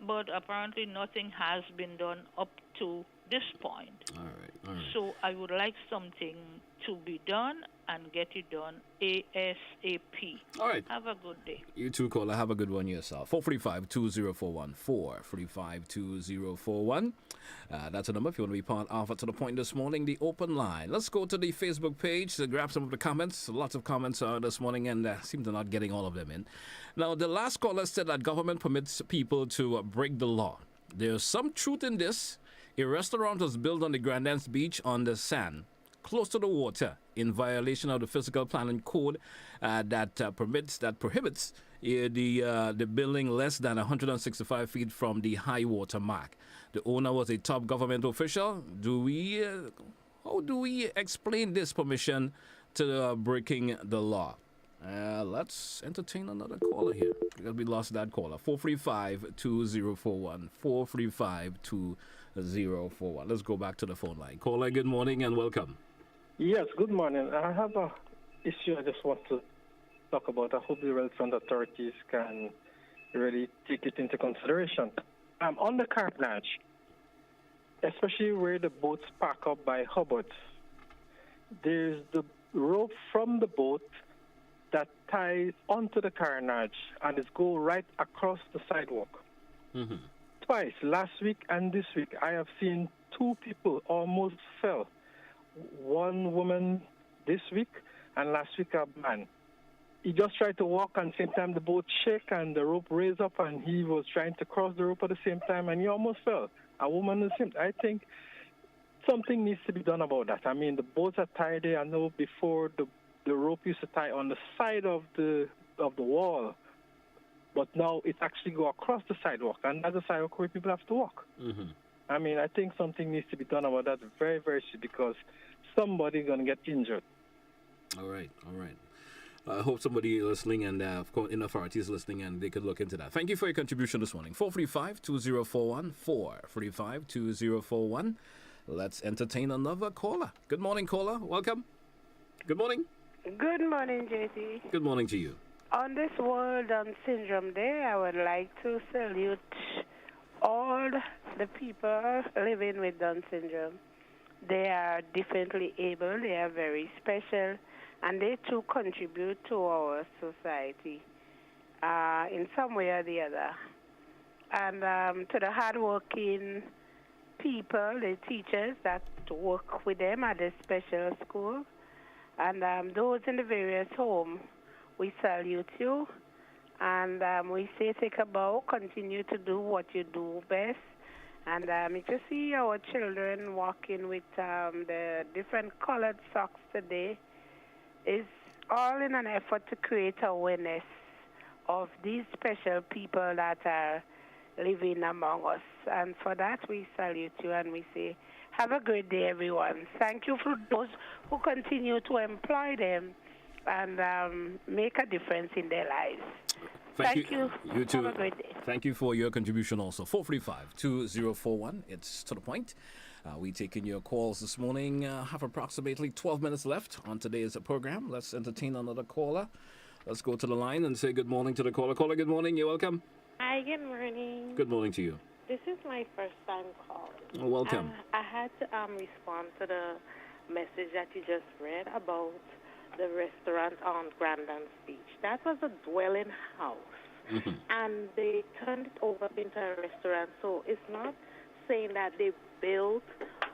but apparently nothing has been done up to this point. All right. So I would like something to be done and get it done ASAP. All right. Have a good day. You too, caller. Have a good one yourself. 435-2041. 435-2041. That's the number if you want to be part of it To The Point this morning, the open line. Let's go to the Facebook page to grab some of the comments. Lots of comments this morning, and seem to not getting all of them in. Now, the last caller said that government permits people to break the law. There's some truth in this. A restaurant was built on the Grandance Beach on the sand, close to the water, in violation of the physical planning code that prohibits the building less than 165 feet from the high water mark. The owner was a top government official. How do we explain this permission to breaking the law? Let's entertain another caller here because we lost that caller. 435-2041. 435-2041. Let's go back to the phone line. Caller, good morning and welcome. Yes, good morning. I have an issue I just want to talk about. I hope the relevant authorities can really take it into consideration. On the carpenage, especially where the boats park up by Hubbard's, there's the rope from the boat that ties onto the carriage and it goes right across the sidewalk. Mm-hmm. Twice, last week and this week, I have seen two people almost fell. One woman this week and last week a man. He just tried to walk and same time the boat shook and the rope raised up and he was trying to cross the rope at the same time and he almost fell. A woman the same. I think something needs to be done about that. I mean, the boats are tied there. I know before the rope used to tie on the side of the wall, but now it actually go across the sidewalk, and that's a sidewalk where people have to walk. Mm-hmm. I mean, I think something needs to be done about that very, very soon because somebody's going to get injured. All right. I hope somebody listening and, of course, in authorities listening and they could look into that. Thank you for your contribution this morning. 435-2041, 435-2041. Let's entertain another caller. Good morning, caller. Welcome. Good morning. Good morning, JT. Good morning to you. On this World Down Syndrome Day, I would like to salute all the people living with Down syndrome. They are differently able, they are very special, and they too contribute to our society in some way or the other. And to the hardworking people, the teachers that work with them at the special school, and those in the various homes, we salute you. And we say take a bow, continue to do what you do best. And if you see our children walking with the different colored socks today, is all in an effort to create awareness of these special people that are living among us. And for that, we salute you and we say, have a great day, everyone. Thank you for those who continue to employ them and make a difference in their lives. Thank you. You too. Have a great day. Thank you for your contribution also. 435-2041. It's to the point. We taking your calls this morning. Have approximately 12 minutes left on today's program. Let's entertain another caller. Let's go to the line and say good morning to the caller. Caller, good morning. You're welcome. Hi, good morning. Good morning to you. This is my first time calling. Welcome. I had to respond to the message that you just read about the restaurant on Grandin Beach. That was a dwelling house, and they turned it over into a restaurant. So it's not saying that they built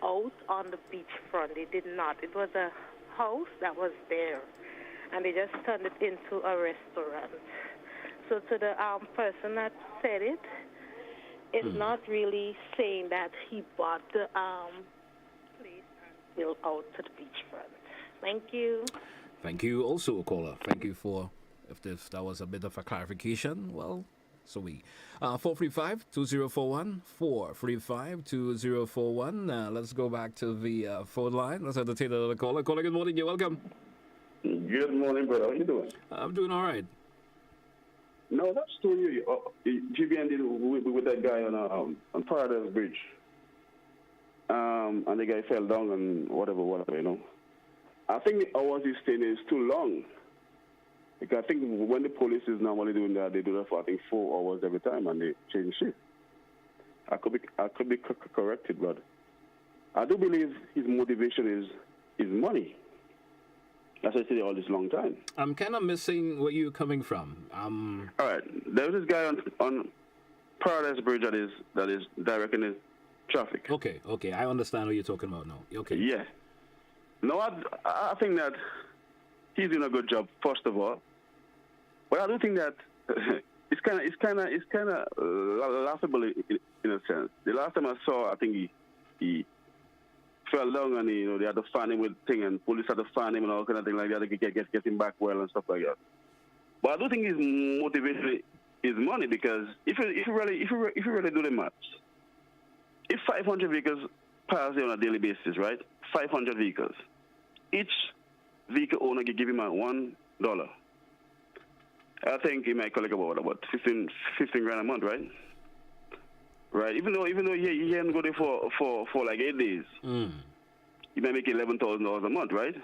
out on the beachfront. They did not. It was a house that was there, and they just turned it into a restaurant. So to the person that said it, it's not really saying that he bought the place and built out to the beachfront. Thank you. Thank you also, caller. Thank you for, if that was a bit of a clarification, well, so we. 435-2041, 435-2041. Let's go back to the phone line. Let's entertain another caller. Caller, good morning. You're welcome. Good morning, brother. How you doing? I'm doing all right. No, that story GBN did with that guy on Paradise Bridge. And the guy fell down and whatever, you know. I think the hours he's staying is too long. Because I think when the police is normally doing that, they do that for, I think, 4 hours every time, and they change shift. I could be corrected, but I do believe his motivation is money. That's why I said all this long time. I'm kind of missing where you're coming from. All right, there's this guy on Paradise Bridge that is directing the traffic. Okay, I understand what you're talking about now. Okay. Yeah. No, I think that he's doing a good job, first of all. But I do think that it's kind of laughable in a sense. The last time I saw, I think he fell down and they had to find him with thing, and police had to find him and all kind of thing like that to get him back well and stuff like that. But I do think his motivation is money, because if you really do the maths, if 500 vehicles pass there on a daily basis, right? 500 vehicles. Each vehicle owner can give him $1. I think he might collect about 15 grand a month, right? Right. Even though he hadn't go there for like 8 days, he might make $11,000 a month, right?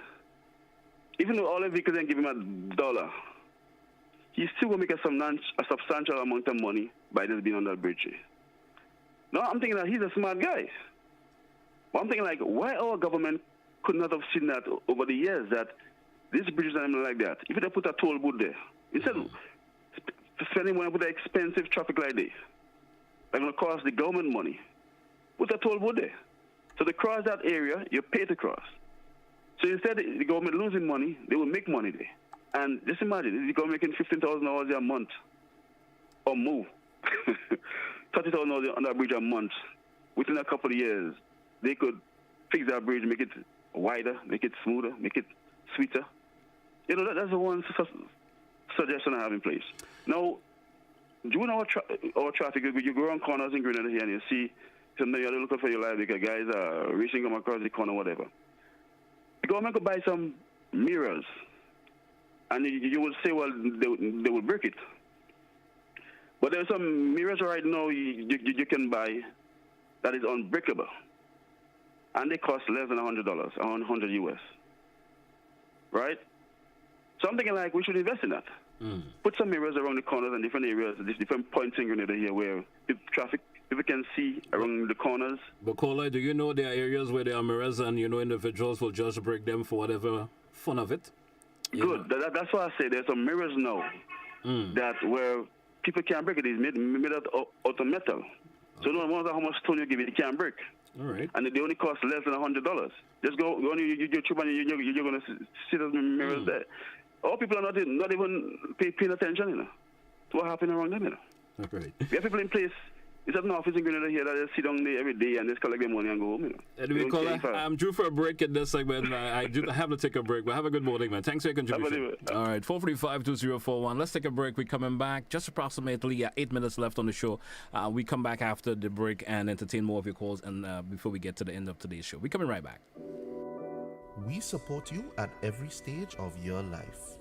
Even though all the vehicles then give him $1, he's still gonna make a substantial amount of money by just being on that bridge. No, I'm thinking that he's a smart guy. But I'm thinking, like, why our government could not have seen that over the years, that these bridges are not like that. If they put a toll booth there, instead of spending money with the expensive traffic light there, they're going to cost the government money. Put a toll booth there. So to cross that area, you pay to cross. So instead of the government losing money, they will make money there. And just imagine, the government making $15,000 a month or more, $30,000 on that bridge a month. Within a couple of years, they could fix that bridge, make it wider, make it smoother, make it sweeter. You know, that's the one suggestion I have in place. Now, during our traffic, you go around corners in Grenada here and you see somebody you're looking for your life because guys are racing them across the corner, whatever. The government could buy some mirrors, and you will say, well, they will break it. But there are some mirrors right now you can buy that is unbreakable, and they cost less than $100, around $100 US. Right? So I'm thinking like we should invest in that. Put some mirrors around the corners and different areas, different points in Grenada here where people can see around the corners. But Kola, do you know there are areas where there are mirrors and individuals will just break them for whatever fun of it? Good. That's why I say there's some mirrors now that where people can't break it. It's made out of metal. So no matter how much stone you give it, it can't break. All right. And they only cost less than $100. Just go on YouTube and you're going to see those mirrors there. All people are not even paying attention, to what happened around them, All right. We have people in place. It's an office in Grenada here that they sit down there every day and just collect their money and go home, Anyway, Kola, I'm due for a break in this segment. I have to take a break, but have a good morning, man. Thanks for your contribution. All right, 445-2041. Let's take a break. We're coming back. Just approximately 8 minutes left on the show. We come back after the break and entertain more of your calls and before we get to the end of today's show. We're coming right back. We support you at every stage of your life.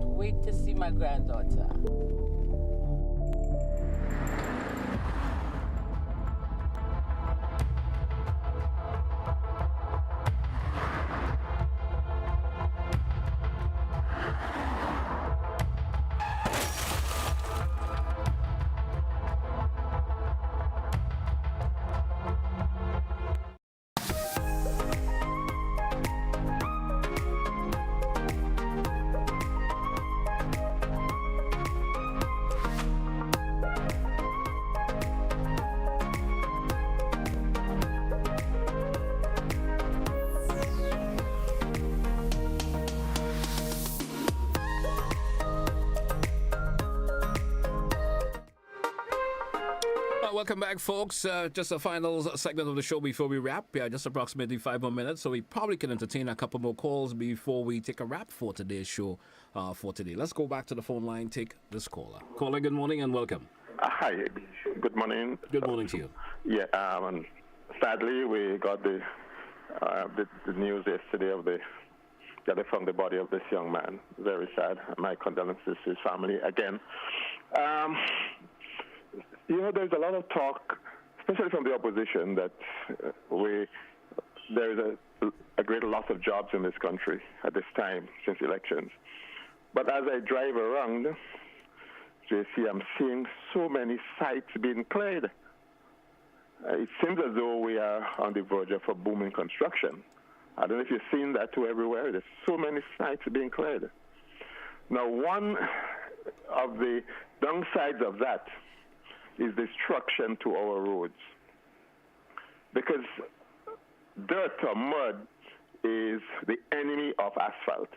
Wait to see my granddaughter. Welcome back, folks. Just a final segment of the show before we wrap. Yeah, just approximately 5 more minutes, so we probably can entertain a couple more calls before we take a wrap for today's show for today. Let's go back to the phone line, take this caller. Caller, good morning and welcome. Hi, good morning. Good morning to you. Yeah, sadly, we got the news yesterday of they found the body of this young man. Very sad. My condolences to his family again. There's a lot of talk, especially from the opposition, that there is a great loss of jobs in this country at this time since elections. But as I drive around, JC, I'm seeing so many sites being cleared. It seems as though we are on the verge of a booming construction. I don't know if you've seen that too everywhere. There's so many sites being cleared. Now, one of the downsides of that is destruction to our roads. Because dirt or mud is the enemy of asphalt.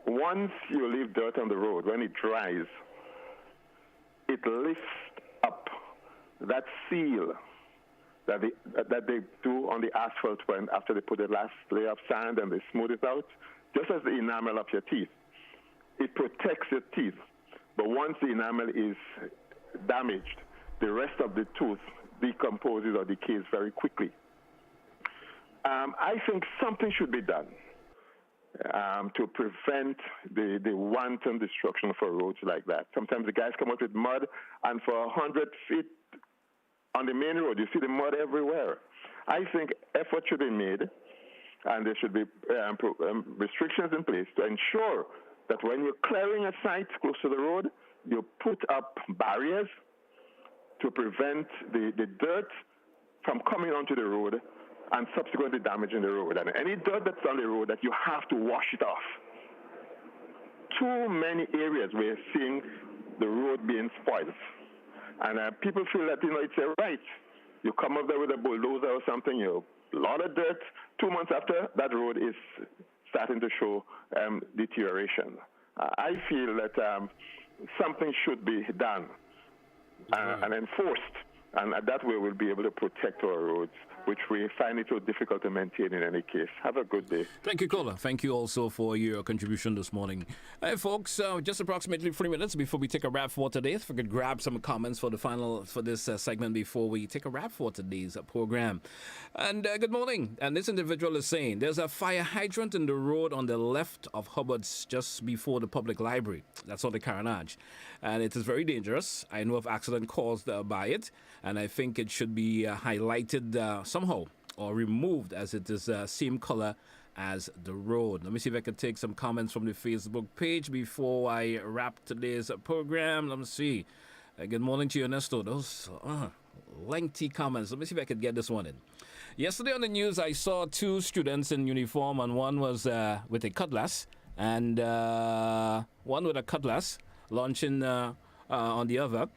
Once you leave dirt on the road, when it dries, it lifts up that seal that they do on the asphalt when after they put the last layer of sand and they smooth it out, just as the enamel of your teeth. It protects your teeth, but once the enamel is damaged, the rest of the tooth decomposes or decays very quickly. I think something should be done to prevent the wanton destruction of roads like that. Sometimes the guys come out with mud, and for 100 feet on the main road, you see the mud everywhere. I think effort should be made, and there should be restrictions in place to ensure that when you're clearing a site close to the road, you put up barriers to prevent the dirt from coming onto the road and subsequently damaging the road. And any dirt that's on the road, that you have to wash it off. Too many areas where you're seeing the road being spoiled. And people feel that, it's a right. You come up there with a bulldozer or something, a lot of dirt. 2 months after, that road is starting to show deterioration. I feel that something should be done and enforced. And that way we'll be able to protect our roads, which we find it so difficult to maintain in any case. Have a good day. Thank you, caller. Thank you also for your contribution this morning. Hey, folks, just approximately 3 minutes before we take a wrap for today. If we could grab some comments for this segment before we take a wrap for today's program. And good morning. And this individual is saying, there's a fire hydrant in the road on the left of Hubbard's just before the public library. That's on the Carenage. And it is very dangerous. I know of accident caused by it. And I think it should be highlighted somehow or removed, as it is same color as the road. Let me see if I can take some comments from the Facebook page before I wrap today's program. Let me see. Good morning to you, Ernesto. Those lengthy comments. Let me see if I could get this one in. Yesterday on the news, I saw two students in uniform, and one was with a cutlass, and one with a cutlass launching on the other.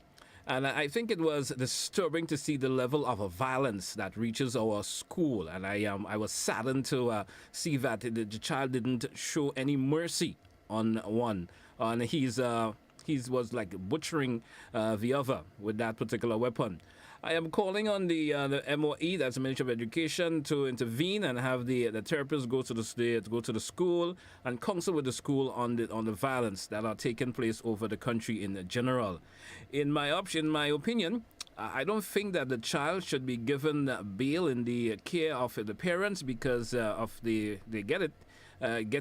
And I think it was disturbing to see the level of violence that reaches our school. And I was saddened to see that the child didn't show any mercy on one. And he was like butchering the other with that particular weapon. I am calling on the MOE, that's the Ministry of Education, to intervene and have the therapists go to the school and counsel with the school on the violence that are taking place over the country in general. In my opinion, I don't think that the child should be given bail in the care of the parents because they get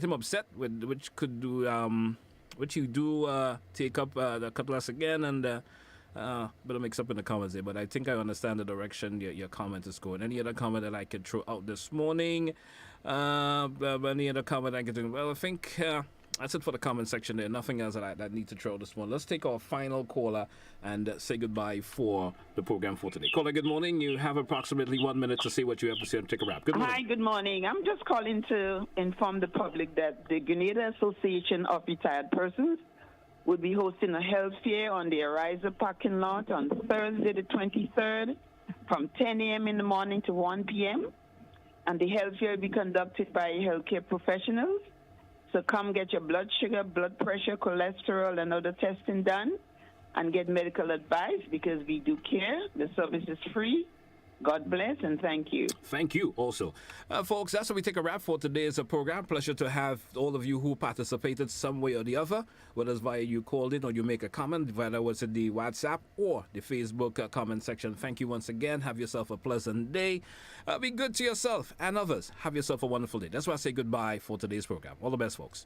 him upset with which you do take up the cutlass again and. Bit of mix up in the comments there, but I think I understand the direction your comment is going. Any other comment that I could throw out this morning? Any other comment I could do? Well, I think that's it for the comment section there. Nothing else that I need to throw this morning. Let's take our final caller and say goodbye for the program for today. Caller, good morning. You have approximately 1 minute to say what you have to say and take a wrap. Good morning. Hi, good morning. I'm just calling to inform the public that the Grenada Association of Retired Persons will be hosting a health fair on the Ariza parking lot on Thursday the 23rd from 10 a.m. in the morning to 1 p.m. And the health fair will be conducted by healthcare professionals. So come get your blood sugar, blood pressure, cholesterol, and other testing done and get medical advice because we do care. The service is free. God bless and thank you. Thank you also. Folks, that's how we take a wrap for today's program. Pleasure to have all of you who participated some way or the other, whether it's via you called in or you make a comment, whether it was in the WhatsApp or the Facebook comment section. Thank you once again. Have yourself a pleasant day. Be good to yourself and others. Have yourself a wonderful day. That's why I say goodbye for today's program. All the best, folks.